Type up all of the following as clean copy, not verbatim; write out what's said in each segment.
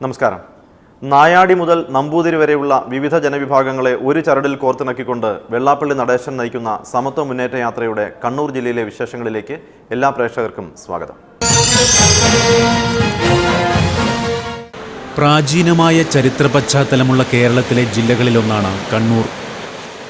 നമസ്കാരം. നായാടി മുതൽ നമ്പൂതിരി വരെയുള്ള വിവിധ ജനവിഭാഗങ്ങളെ ഒരു ചരടിൽ കോർത്തിണക്കിക്കൊണ്ട് വെള്ളാപ്പള്ളി നടേശൻ നയിക്കുന്ന സമത്വ മുന്നേറ്റ യാത്രയുടെ കണ്ണൂർ ജില്ലയിലെ വിശേഷങ്ങളിലേക്ക് എല്ലാ പ്രേക്ഷകർക്കും സ്വാഗതം. പ്രാചീനമായ ചരിത്ര പശ്ചാത്തലമുള്ള കേരളത്തിലെ ജില്ലകളിലൊന്നാണ് കണ്ണൂർ.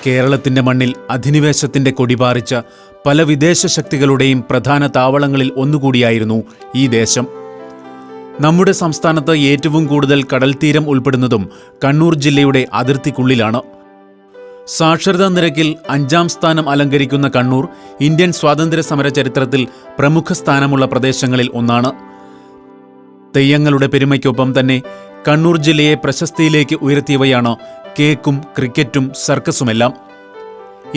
കേരളത്തിൻ്റെ മണ്ണിൽ അധിനിവേശത്തിൻ്റെ കൊടിപാറിച്ച പല വിദേശ ശക്തികളുടെയും പ്രധാന താവളങ്ങളിൽ ഒന്നുകൂടിയായിരുന്നു ഈ ദേശം. നമ്മുടെ സംസ്ഥാനത്ത് ഏറ്റവും കൂടുതൽ കടൽത്തീരം ഉൾപ്പെടുന്നതും കണ്ണൂർ ജില്ലയുടെ അതിർത്തിക്കുള്ളിലാണ്. സാക്ഷരതാ നിരക്കിൽ 5ാം സ്ഥാനം അലങ്കരിക്കുന്ന കണ്ണൂർ ഇന്ത്യൻ സ്വാതന്ത്ര്യ സമര ചരിത്രത്തിൽ പ്രമുഖ സ്ഥാനമുള്ള പ്രദേശങ്ങളിൽ ഒന്നാണ്. തെയ്യങ്ങളുടെ പെരുമയ്ക്കൊപ്പം തന്നെ കണ്ണൂർ ജില്ലയെ പ്രശസ്തിയിലേക്ക് ഉയർത്തിയവയാണ് കേക്കും ക്രിക്കറ്റും സർക്കസുമെല്ലാം.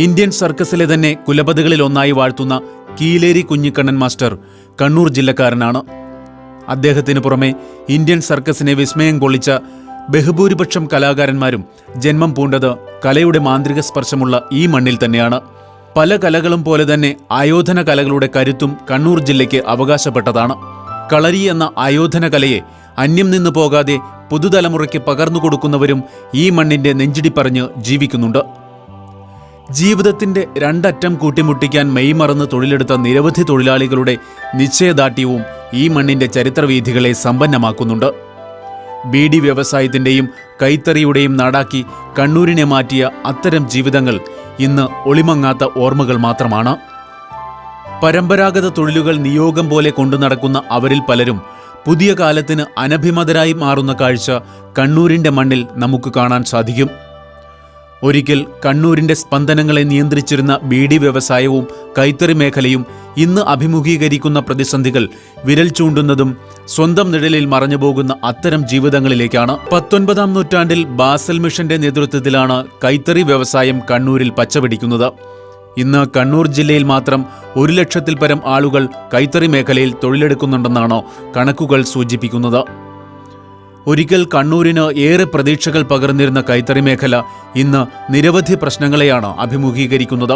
ഇന്ത്യൻ സർക്കസിലെ തന്നെ കുലപതികളിലൊന്നായി വാഴ്ത്തുന്ന കീലേരി കുഞ്ഞിക്കണ്ണൻ മാസ്റ്റർ കണ്ണൂർ ജില്ലക്കാരനാണ്. അദ്ദേഹത്തിന് പുറമെ ഇന്ത്യൻ സർക്കസിനെ വിസ്മയം കൊള്ളിച്ച ബഹുഭൂരിപക്ഷം കലാകാരന്മാരും ജന്മം പൂണ്ടത് കലയുടെ മാന്ത്രിക സ്പർശമുള്ള ഈ മണ്ണിൽ തന്നെയാണ്. പല കലകളും പോലെ തന്നെ ആയോധന കലകളുടെ കരുത്തും കണ്ണൂർ ജില്ലയ്ക്ക് അവകാശപ്പെട്ടതാണ്. കളരി എന്ന ആയോധന കലയെ അന്യം നിന്നു പോകാതെ പുതുതലമുറയ്ക്ക് പകർന്നു കൊടുക്കുന്നവരും ഈ മണ്ണിന്റെ നെഞ്ചിടിപ്പറഞ്ഞ് ജീവിക്കുന്നുണ്ട്. ജീവിതത്തിന്റെ രണ്ടറ്റം കൂട്ടിമുട്ടിക്കാൻ മെയ്മറന്ന് തൊഴിലെടുത്ത നിരവധി തൊഴിലാളികളുടെ നിശ്ചയദാർഢ്യവും ഈ മണ്ണിന്റെ ചരിത്രവീഥികളെ സമ്പന്നമാക്കുന്നുണ്ട്. ബീഡി വ്യവസായത്തിന്റെയും കൈത്തറിയുടെയും നാടാക്കി കണ്ണൂരിനെ മാറ്റിയ അത്തരം ജീവിതങ്ങൾ ഇന്ന് ഒളിമങ്ങാത്ത ഓർമ്മകൾ മാത്രമാണ്. പരമ്പരാഗത തൊഴിലുകൾ നിയോഗം പോലെ കൊണ്ടു നടക്കുന്ന അവരിൽ പലരും പുതിയ കാലത്തിന് അനഭിമതരായി മാറുന്ന കാഴ്ച കണ്ണൂരിന്റെ മണ്ണിൽ നമുക്ക് കാണാൻ സാധിക്കും. ഒരിക്കൽ കണ്ണൂരിന്റെ സ്പന്ദനങ്ങളെ നിയന്ത്രിച്ചിരുന്ന ബീഡി വ്യവസായവും കൈത്തറി മേഖലയും ഇന്ന് അഭിമുഖീകരിക്കുന്ന പ്രതിസന്ധികൾ വിരൽ ചൂണ്ടുന്നതും സ്വന്തം നിഴലിൽ മറഞ്ഞുപോകുന്ന അത്തരം ജീവിതങ്ങളിലേക്കാണ്. 19ാം നൂറ്റാണ്ടിൽ ബാസൽ മിഷന്റെ നേതൃത്വത്തിലാണ് കൈത്തറി വ്യവസായം കണ്ണൂരിൽ പച്ചപിടിക്കുന്നത്. ഇന്ന് കണ്ണൂർ ജില്ലയിൽ മാത്രം 1 ലക്ഷത്തിൽ പരം ആളുകൾ കൈത്തറി മേഖലയിൽ തൊഴിലെടുക്കുന്നുണ്ടെന്നാണ് കണക്കുകൾ സൂചിപ്പിക്കുന്നത്. ഒരിക്കൽ കണ്ണൂരിന് ഏറെ പ്രതീക്ഷകൾ പകർന്നിരുന്ന കൈത്തറി മേഖല ഇന്ന് നിരവധി പ്രശ്നങ്ങളെയാണ് അഭിമുഖീകരിക്കുന്നത്.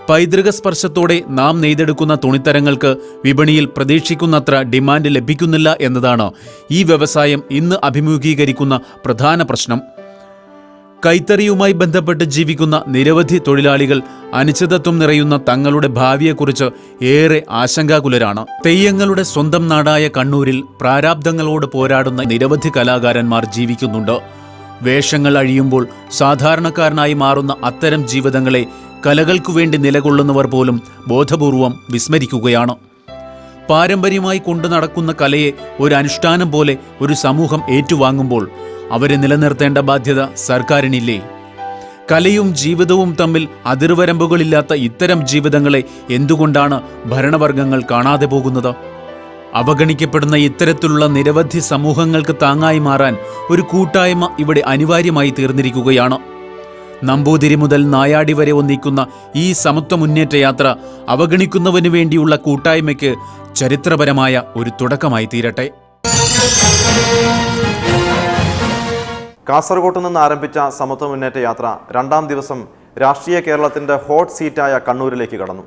പൈതൃക സ്പർശത്തോടെ നാം നെയ്തെടുക്കുന്ന തുണിത്തരങ്ങൾക്ക് വിപണിയിൽ പ്രതീക്ഷിക്കുന്നത്ര ഡിമാൻഡ് ലഭിക്കുന്നില്ല എന്നതാണ് ഈ വ്യവസായം ഇന്ന് അഭിമുഖീകരിക്കുന്ന പ്രധാന പ്രശ്നം. കൈത്തറിയുമായി ബന്ധപ്പെട്ട് ജീവിക്കുന്ന നിരവധി തൊഴിലാളികൾ അനിശ്ചിതത്വം നിറയുന്ന തങ്ങളുടെ ഭാവിയെക്കുറിച്ച് ഏറെ ആശങ്കാകുലരാണ്. തെയ്യങ്ങളുടെ സ്വന്തം നാടായ കണ്ണൂരിൽ പ്രാരാബ്ധങ്ങളോട് പോരാടുന്ന നിരവധി കലാകാരന്മാർ ജീവിക്കുന്നുണ്ട്. വേഷങ്ങൾ അഴിയുമ്പോൾ സാധാരണക്കാരനായി മാറുന്ന അത്തരം ജീവിതങ്ങളെ കലകൾക്കു വേണ്ടി നിലകൊള്ളുന്നവർ പോലും ബോധപൂർവം വിസ്മരിക്കുകയാണ്. പാരമ്പര്യമായി കൊണ്ടു നടക്കുന്ന കലയെ ഒരു അനുഷ്ഠാനം പോലെ ഒരു സമൂഹം ഏറ്റുവാങ്ങുമ്പോൾ അവരെ നിലനിർത്തേണ്ട ബാധ്യത സർക്കാരിനില്ലേ? കലയും ജീവിതവും തമ്മിൽ അതിർവരമ്പുകളില്ലാത്ത ഇത്തരം ജീവിതങ്ങളെ എന്തുകൊണ്ടാണ് ഭരണവർഗങ്ങൾ കാണാതെ പോകുന്നത്? അവഗണിക്കപ്പെടുന്ന ഇത്തരത്തിലുള്ള നിരവധി സമൂഹങ്ങൾക്ക് താങ്ങായി മാറാൻ ഒരു കൂട്ടായ്മ ഇവിടെ അനിവാര്യമായി തീർന്നിരിക്കുകയാണ്. നമ്പൂതിരി മുതൽ നായാടി വരെ ഒന്നിക്കുന്ന ഈ സമത്വ മുന്നേറ്റ യാത്ര അവഗണിക്കുന്നവനു വേണ്ടിയുള്ള കൂട്ടായ്മയ്ക്ക് ചരിത്രപരമായ ഒരു തുടക്കമായി തീരട്ടെ. കാസർഗോട്ട് നിന്ന് ആരംഭിച്ച സമത്വ മുന്നേറ്റ യാത്ര 2ാം ദിവസം രാഷ്ട്രീയ കേരളത്തിൻ്റെ ഹോട്ട് സീറ്റായ കണ്ണൂരിലേക്ക് കടന്നു.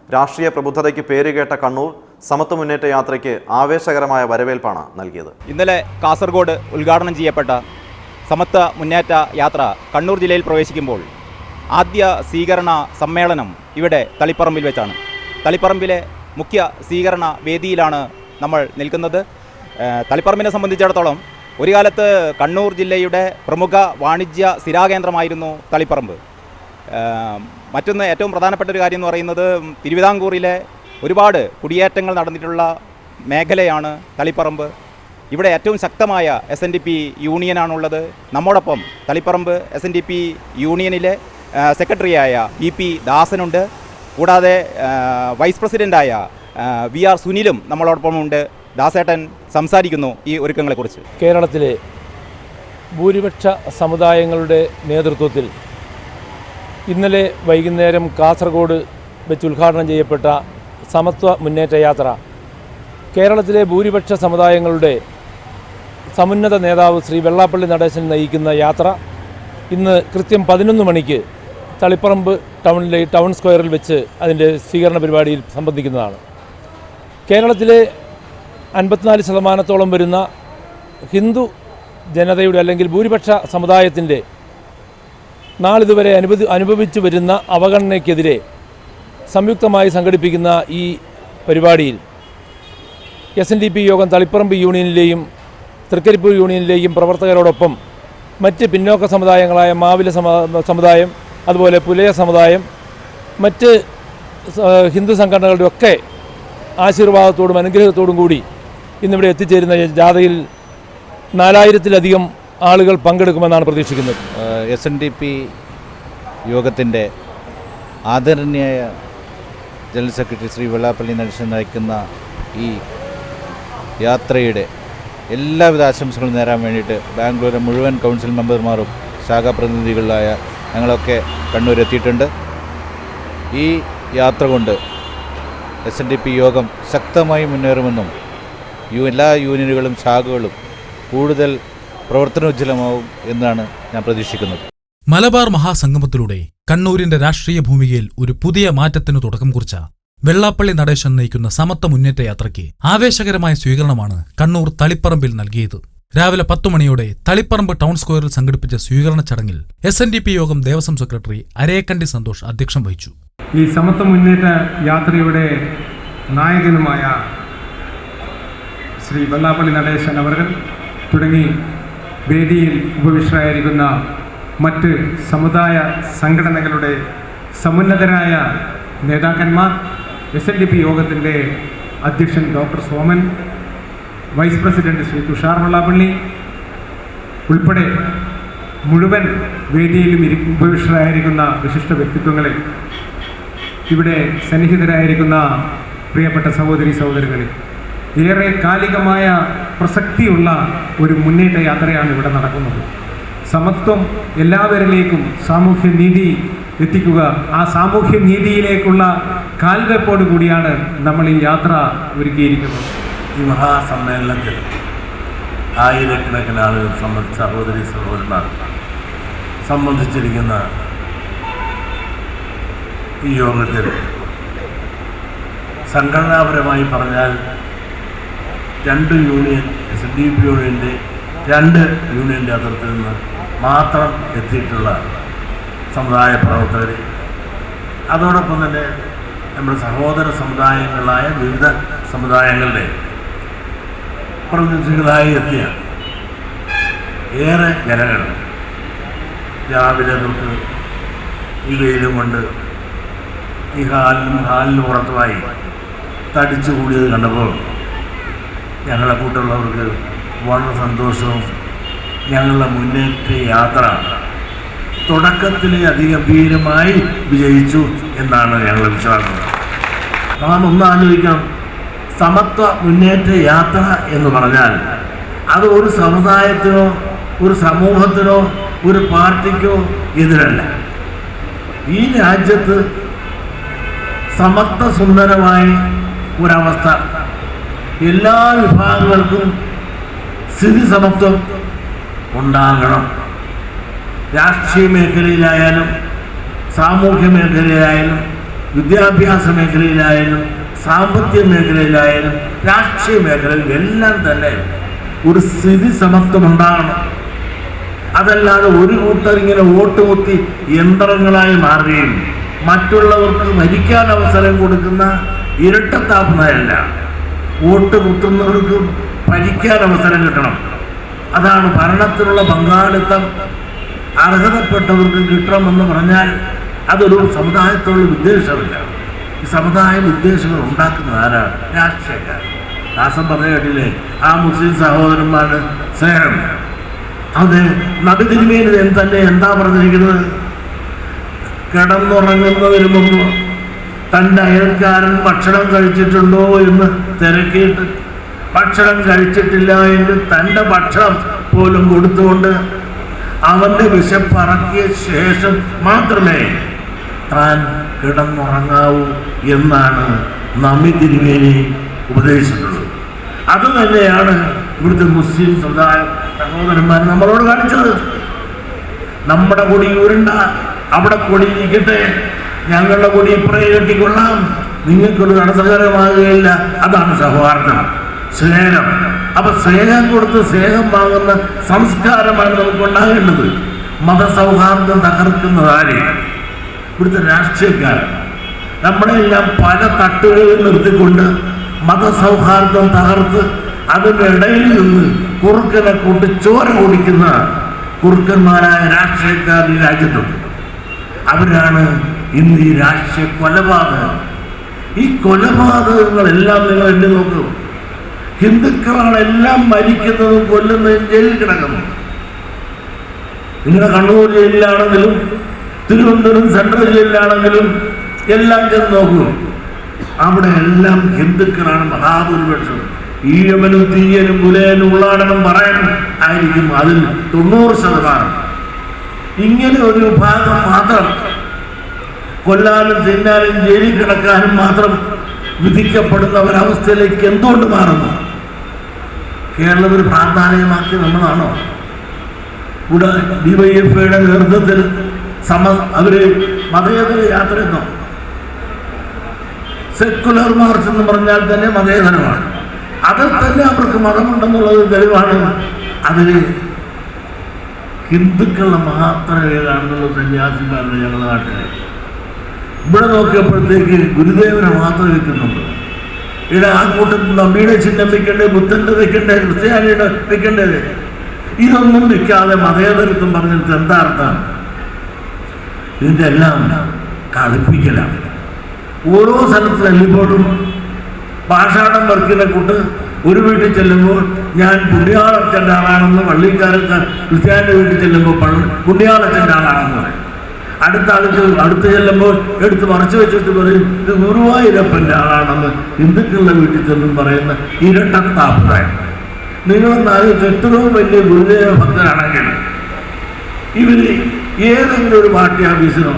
രാഷ്ട്രീയ പ്രബുദ്ധതയ്ക്ക് പേരുകേട്ട കണ്ണൂർ സമത്വ മുന്നേറ്റ യാത്രയ്ക്ക് ആവേശകരമായ വരവേൽപ്പാണ് നൽകിയത്. ഇന്നലെ കാസർഗോഡ് ഉദ്ഘാടനം ചെയ്യപ്പെട്ട സമത്വ മുന്നേറ്റ യാത്ര കണ്ണൂർ ജില്ലയിൽ പ്രവേശിക്കുമ്പോൾ ആദ്യ സ്വീകരണ സമ്മേളനം ഇവിടെ തളിപ്പറമ്പിൽ വെച്ചാണ്. തളിപ്പറമ്പിലെ മുഖ്യ സ്വീകരണ വേദിയിലാണ് നമ്മൾ നിൽക്കുന്നത്. തളിപ്പറമ്പിനെ സംബന്ധിച്ചിടത്തോളം ഒരു കാലത്ത് കണ്ണൂർ ജില്ലയുടെ പ്രമുഖ വാണിജ്യ സ്ഥിരാകേന്ദ്രമായിരുന്നു തളിപ്പറമ്പ്. മറ്റൊന്ന് ഏറ്റവും പ്രധാനപ്പെട്ട ഒരു കാര്യം എന്ന് പറയുന്നത് തിരുവിതാംകൂറിലെ ഒരുപാട് കുടിയേറ്റങ്ങൾ നടന്നിട്ടുള്ള മേഖലയാണ് തളിപ്പറമ്പ്. ഇവിടെ ഏറ്റവും ശക്തമായ SNDP യൂണിയനാണുള്ളത്. നമ്മോടൊപ്പം തളിപ്പറമ്പ് SNDP യൂണിയനിലെ സെക്രട്ടറിയായ EP ദാസനുണ്ട്. കൂടാതെ വൈസ് പ്രസിഡൻ്റായ VR സുനിലും നമ്മളോടൊപ്പമുണ്ട്. ദാസേട്ടൻ സംസാരിക്കുന്നു ഈ ഒരുക്കങ്ങളെക്കുറിച്ച്. കേരളത്തിലെ ഭൂരിപക്ഷ സമുദായങ്ങളുടെ നേതൃത്വത്തിൽ ഇന്നലെ വൈകുന്നേരം കാസർഗോഡ് വെച്ച് ഉദ്ഘാടനം ചെയ്യപ്പെട്ട സമത്വ മുന്നേറ്റ യാത്ര കേരളത്തിലെ ഭൂരിപക്ഷ സമുദായങ്ങളുടെ സമുന്നത നേതാവ് ശ്രീ വെള്ളാപ്പള്ളി നടേശൻ നയിക്കുന്ന യാത്ര ഇന്ന് കൃത്യം 11 മണിക്ക് തളിപ്പറമ്പ് ടൗണിലെ ടൗൺ സ്ക്വയറിൽ വെച്ച് അതിൻ്റെ സ്വീകരണ പരിപാടിയിൽ സംബന്ധിക്കുന്നതാണ്. കേരളത്തിലെ 54% വരുന്ന ഹിന്ദു ജനതയുടെ അല്ലെങ്കിൽ ഭൂരിപക്ഷ സമുദായത്തിൻ്റെ നാളിതുവരെ അനുഭവിച്ചു വരുന്ന അവഗണനയ്ക്കെതിരെ സംയുക്തമായി സംഘടിപ്പിക്കുന്ന ഈ പരിപാടിയിൽ SNDP യോഗം തളിപ്പറമ്പ് യൂണിയനിലെയും തൃക്കരിപ്പൂർ യൂണിയനിലെയും പ്രവർത്തകരോടൊപ്പം മറ്റ് പിന്നോക്ക സമുദായങ്ങളായ മാവില സമുദായം, അതുപോലെ പുലയ സമുദായം, മറ്റ് ഹിന്ദു സംഘടനകളുടെയൊക്കെ ആശീർവാദത്തോടും അനുഗ്രഹത്തോടും കൂടി ഇന്നിവിടെ എത്തിച്ചേരുന്ന ജാഥയിൽ 4000-ലധികം ആളുകൾ പങ്കെടുക്കുമെന്നാണ് പ്രതീക്ഷിക്കുന്നത്. SNDP യോഗത്തിൻ്റെ ആദരണീയായ ജനറൽ സെക്രട്ടറി ശ്രീ വെള്ളാപ്പള്ളി നടേശൻ നയിക്കുന്ന ഈ യാത്രയുടെ എല്ലാവിധ ആശംസകളും നേരാൻ വേണ്ടിയിട്ട് ബാംഗ്ലൂരിലെ മുഴുവൻ കൗൺസിൽ മെമ്പർമാരും ശാഖാപ്രതിനിധികളായ ഞങ്ങളൊക്കെ കണ്ണൂർ എത്തിയിട്ടുണ്ട്. ഈ യാത്ര കൊണ്ട് SNDP യോഗം ശക്തമായി മുന്നേറുമെന്നും എല്ലാ യൂണിയനുകളും ശാഖകളും കൂടുതൽ പ്രവർത്തനോജ്വലമാവും എന്നാണ് ഞാൻ പ്രതീക്ഷിക്കുന്നത്. മലബാർ മഹാസംഗമത്തിലൂടെ കണ്ണൂരിന്റെ രാഷ്ട്രീയ ഭൂമികയിൽ ഒരു പുതിയ മാറ്റത്തിനു തുടക്കം കുറിച്ച വെള്ളാപ്പള്ളി നടേശൻ നയിക്കുന്ന സമത്വ മുന്നേറ്റ യാത്രയ്ക്ക് ആവേശകരമായ സ്വീകരണമാണ് കണ്ണൂർ തളിപ്പറമ്പിൽ നൽകിയത്. രാവിലെ 10 മണിയോടെ തളിപ്പറമ്പ് ടൗൺ സ്ക്വയറിൽ സംഘടിപ്പിച്ച സ്വീകരണ ചടങ്ങിൽ SNDP യോഗം ദേവസ്വം സെക്രട്ടറി അരേക്കണ്ടി സന്തോഷ് അധ്യക്ഷം വഹിച്ചു. ഈ സമത്വ മുന്നേറ്റ യാത്രയുടെ നായകനുമായ ശ്രീ വെള്ളാപ്പള്ളി നടേശൻ അവർ തുടങ്ങി വേദിയിൽ ഉപവിഷ്ടരായിരിക്കുന്ന മറ്റ് സമുദായ സംഘടനകളുടെ സമുന്നതരായ നേതാക്കന്മാർ, SNDP യോഗത്തിൻ്റെ അധ്യക്ഷൻ doctor Soman, vice president Shri Thushar Vellappally ഉൾപ്പെടെ മുഴുവൻ വേദിയിലും ഉപവിഷ്ടരായിരിക്കുന്ന വിശിഷ്ട വ്യക്തിത്വങ്ങളെ, ഇവിടെ സന്നിഹിതരായിരിക്കുന്ന പ്രിയപ്പെട്ട സഹോദരി സഹോദരങ്ങളെ, ഏറെ കാലികമായ പ്രസക്തിയുള്ള ഒരു മുന്നേറ്റ യാത്രയാണ് ഇവിടെ നടക്കുന്നത്. സമത്വം എല്ലാവരിലേക്കും സാമൂഹ്യ നീതി എത്തിക്കുക, ആ സാമൂഹ്യ നീതിയിലേക്കുള്ള കാൽവെപ്പോട് കൂടിയാണ് നമ്മൾ ഈ യാത്ര ഒരുക്കിയിരിക്കുന്നത്. ഈ മഹാസമ്മേളനത്തിൽ ആയിരക്കണക്കിന് ആളുകൾ സഹോദരി സഹോദരന്മാർ സംബന്ധിച്ചിരിക്കുന്ന ഈ യോഗത്തിൽ സംഘടനാപരമായി പറഞ്ഞാൽ 2 യൂണിയൻ SNDP യൂണിയൻ്റെ 2 യൂണിയൻ്റെ അതിർത്തിൽ നിന്ന് മാത്രം എത്തിയിട്ടുള്ള സമുദായ പ്രവർത്തകർ, അതോടൊപ്പം തന്നെ നമ്മുടെ സഹോദര സമുദായങ്ങളായ വിവിധ സമുദായങ്ങളുടെ പ്രതിനിധികളായി എത്തിയ ഏറെ ജനങ്ങൾ രാവിലെ തൊട്ട് ഈ വെയിലും കൊണ്ട് ഈ ഹാലിന് പുറത്തുമായി തടിച്ചു കൂടിയത് കണ്ടപ്പോൾ ഞങ്ങളെ കൂട്ടുള്ളവർക്ക് വളരെ സന്തോഷവും ഞങ്ങളുടെ മുന്നേറ്റ യാത്ര തുടക്കത്തിലെ അതിഗംഭീരമായി വിജയിച്ചു എന്നാണ് ഞങ്ങൾ വിശ്വാസം. നാം ഒന്ന് ആലോചിക്കാം, സമത്വ മുന്നേറ്റ യാത്ര എന്ന് പറഞ്ഞാൽ അത് ഒരു സമുദായത്തിനോ ഒരു സമൂഹത്തിനോ ഒരു പാർട്ടിക്കോ എതിരല്ല. ഈ രാജ്യത്ത് സമത്വ സുന്ദരമായ ഒരവസ്ഥ, എല്ലാ വിഭാഗങ്ങൾക്കും സ്ഥിതി സമത്വം ഉണ്ടാകണം. രാഷ്ട്രീയ മേഖലയിലായാലും സാമൂഹ്യ മേഖലയിലായാലും വിദ്യാഭ്യാസ മേഖലയിലായാലും സാമ്പത്തിക മേഖലയിലായാലും രാഷ്ട്രീയ മേഖലയിൽ എല്ലാം തന്നെ ഒരു സ്ഥിതി സമത്വം ഉണ്ടാകണം. അതല്ലാതെ ഒരു കൂട്ടർ ഇങ്ങനെ വോട്ടുകുത്തി യന്ത്രങ്ങളായി മാറുകയും മറ്റുള്ളവർക്ക് ഭരിക്കാൻ അവസരം കൊടുക്കുന്ന ഇരട്ടത്താപ്പ് നയമല്ല. വോട്ട് കുത്തുന്നവർക്ക് ഭരിക്കാൻ അവസരം കിട്ടണം. അതാണ് ഭരണത്തിലുള്ള പങ്കാളിത്തം അർഹതപ്പെട്ടവർക്ക് കിട്ടണമെന്ന് പറഞ്ഞാൽ അതൊരു സമുദായത്തോടുള്ള വിദ്വേഷമില്ല. ഈ സമുദായ വിദ്വേഷങ്ങൾ ഉണ്ടാക്കുന്നത് ആരാണ്? രാഷ്ട്രീയക്കാർ. ദാസം പറഞ്ഞ കേട്ടില്ലേ, ആ മുസ്ലിം സഹോദരന്മാരുടെ സ്നേഹം. അത് നബി തിരുമേനി തന്നെ എന്താ പറഞ്ഞിരിക്കുന്നത്? കിടന്നുറങ്ങുന്നതിന് മുമ്പ് തൻ്റെ അയൽക്കാരൻ ഭക്ഷണം കഴിച്ചിട്ടുണ്ടോ എന്ന് തിരക്കിയിട്ട് ഭക്ഷണം കഴിച്ചിട്ടില്ല എങ്കിൽ തൻ്റെ ഭക്ഷണം പോലും കൊടുത്തുകൊണ്ട് അവൻ്റെ വിശപ്പറക്കിയ ശേഷം മാത്രമേ താൻ കിടന്നുറങ്ങാവൂ എന്നാണ് നബി തിരുമേനി ഉപദേശിച്ചിട്ടുള്ളത്. അതുതന്നെയാണ് ഇവിടുത്തെ മുസ്ലിം സമുദായ സഹോദരന്മാർ നമ്മളോട് കാണിച്ചത്. നമ്മുടെ കൊടി ഉരുണ്ട, അവിടെ കൊടിയിരിക്കട്ടെ, ഞങ്ങളുടെ കൊടി ഇപ്പറേ കെട്ടിക്കൊള്ളാം, നിങ്ങൾക്കൊരു തടസ്സകരമാകുകയില്ല. അതാണ് സൗഹാർദ്ദം, സ്നേഹം. അപ്പൊ സ്നേഹം കൊടുത്ത് സ്നേഹം വാങ്ങുന്ന സംസ്കാരമാണ് നമുക്കുണ്ടാകേണ്ടത്. മതസൗഹാർദ്ദം തകർക്കുന്നതാരെ ഇവിടുത്തെ രാഷ്ട്രീയക്കാരൻ നമ്മളെല്ലാം പല തട്ടുകളിൽ നിർത്തിക്കൊണ്ട് മതസൗഹാർദ്ദം തകർത്ത് അതിൻ്റെ ഇടയിൽ നിന്ന് കുറുക്കനെ കൊണ്ട് ചോര കുടിക്കുന്ന കുറുക്കന്മാരായ രാഷ്ട്രീയക്കാർ ഈ രാജ്യത്തുണ്ട്. അവരാണ് ഇന്ന് ഈ രാഷ്ട്രീയ കൊലപാതകം. ഈ കൊലപാതകങ്ങളെല്ലാം നിങ്ങൾ എന്നെ നോക്കൂ. ഹിന്ദുക്കളാണ് എല്ലാം മരിക്കുന്നതും കൊല്ലുന്നതും ജയിലിൽ കിടക്കുന്നു. നിങ്ങളുടെ കണ്ണൂർ ജയിലിലാണെങ്കിലും തിരുവനന്തപുരം സെൻട്രൽ ജയിലിലാണെങ്കിലും എല്ലാം ചെന്ന് നോക്കൂ. അവിടെ എല്ലാം ഹിന്ദുക്കളാണ് മഹാഭൂരിപക്ഷം. ഈഴവനും തീയനും പുലയനും ഉള്ളാടനും പറയാനും ആയിരിക്കും അതിൽ 90%. ഇങ്ങനെ ഒരു വിഭാഗം മാത്രം കൊല്ലാനും തിന്നാനും ജയിലിൽ കിടക്കാനും മാത്രം വിധിക്കപ്പെടുന്ന ഒരവസ്ഥയിലേക്ക് എന്തുകൊണ്ട് മാറുന്നു? കേരളം ഒരു പ്രാന്താലയമാക്കി നമ്മളാണോ? ഇവിടെ DYFIയുടെ നേതൃത്വത്തിൽ അവര് മതേതര യാത്രയെന്നോ സെക്കുലർ മാർച്ച് എന്ന് പറഞ്ഞാൽ തന്നെ മതേതരമാണ്. അതിൽ തന്നെ അവർക്ക് മതമുണ്ടെന്നുള്ളത് തെളിവാണ്. അതിന് ഹിന്ദുക്കളുടെ മാത്രം ഏതാണെന്നുള്ളത് സന്യാസിമാരുടെ ഞങ്ങളുടെ നാട്ടിൽ. ഇവിടെ നോക്കിയപ്പോഴത്തേക്ക് ഗുരുദേവനെ മാത്രം വെക്കുന്നുണ്ട്. ഇവിടെ ആ കൂട്ടത്തിൽ നമ്പിയുടെ ചിഹ്നം വെക്കേണ്ടത്, ബുദ്ധന്റെ വെക്കേണ്ടത്, ക്രിസ്ത്യാനിയുടെ വെക്കേണ്ടത്, ഇതൊന്നും വെക്കാതെ മതേതരത്വം പറഞ്ഞിട്ട് എന്താ അർത്ഥം? ഇതിൻ്റെ എല്ലാം കളിപ്പിക്കലാണ്. ഓരോ സ്ഥലത്ത് ചെല്ലുമ്പോഴും പാഷാണം വർക്കിനെ കൂട്ട് ഒരു വീട്ടിൽ ചെല്ലുമ്പോൾ ഞാൻ പുണ്യാളച്ചൻ്റെ ആളാണെന്ന്, പള്ളിക്കാരത്ത് ക്രിസ്ത്യാനിയുടെ വീട്ടിൽ ചെല്ലുമ്പോൾ പുണ്യാളച്ചൻ്റെ ആളാണെന്ന് പറയും. അടുത്ത് ചെല്ലുമ്പോൾ എടുത്ത് മറച്ചു വെച്ചിട്ട് പറയും ഇത് ഗുരുവായൂരപ്പൻ്റെ ആളാണെന്ന് ഹിന്ദുക്കളുടെ വീട്ടിൽ ചെന്നും പറയുന്ന ഇരട്ടത്താഭിപ്രായം. നിങ്ങളൊന്നാലോചിച്ച് എത്രയോ വലിയ ഗുരുദേവ ഭക്തരാണെങ്കിൽ ഇവര് ഏതെങ്കിലും ഒരു പാർട്ടി ഓഫീസിനോ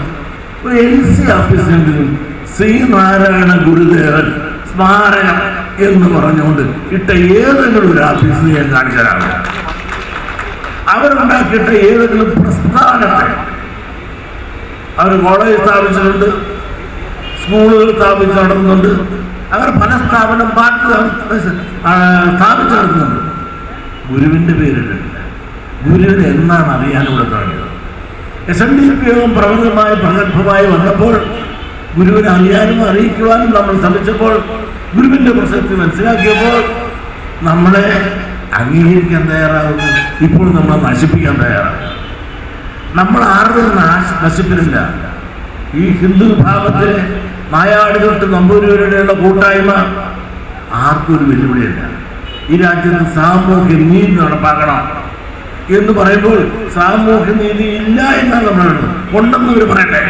ഒരു LC ഓഫീസിനെങ്കിലും ശ്രീനാരായണ ഗുരുദേവൻ സ്മാരകം എന്ന് പറഞ്ഞുകൊണ്ട് ഇട്ട ഏതെങ്കിലും ഒരു ഓഫീസിന് ഞാൻ കാണിച്ചാലാണ്. അവരുണ്ടാക്കിയിട്ട ഏതെങ്കിലും പ്രസ്ഥാനത്തെ അവർ കോളേജ് സ്ഥാപിച്ചിട്ടുണ്ട്, സ്കൂളുകൾ സ്ഥാപിച്ച് നടത്തുന്നുണ്ട്, അവർ പല സ്ഥാപനം സ്ഥാപിച്ചു നടത്തുന്നുണ്ട്. ഗുരുവിൻ്റെ പേരില്ല. ഗുരുവിനെ എന്നാണ് അറിയാനിവിടെ തുടങ്ങിയത്? SNDP യോഗം പ്രഗത്ഭമായി വന്നപ്പോൾ ഗുരുവിനെ അറിയാനും അറിയിക്കുവാനും നമ്മൾ ശ്രമിച്ചപ്പോൾ ഗുരുവിൻ്റെ പ്രസക്തി മനസ്സിലാക്കിയപ്പോൾ നമ്മളെ അംഗീകരിക്കാൻ തയ്യാറാകുന്നു. ഇപ്പോൾ നമ്മളെ നശിപ്പിക്കാൻ തയ്യാറാകും. നമ്മൾ ആരുടെയും നശിപ്പില്ല. ഈ ഹിന്ദു വിഭാഗത്തിലെ നായാടി തൊട്ട് നമ്പൂരിവരുടെയുള്ള കൂട്ടായ്മ ആർക്കും ഒരു വെല്ലുവിളിയല്ല. ഈ രാജ്യത്ത് സാമൂഹ്യ നീതി നടപ്പാക്കണം എന്ന് പറയുമ്പോൾ സാമൂഹ്യ നീതി ഇല്ല എന്നാണ് നമ്മൾ ഉണ്ടെന്ന് ഇവർ പറയട്ടെ.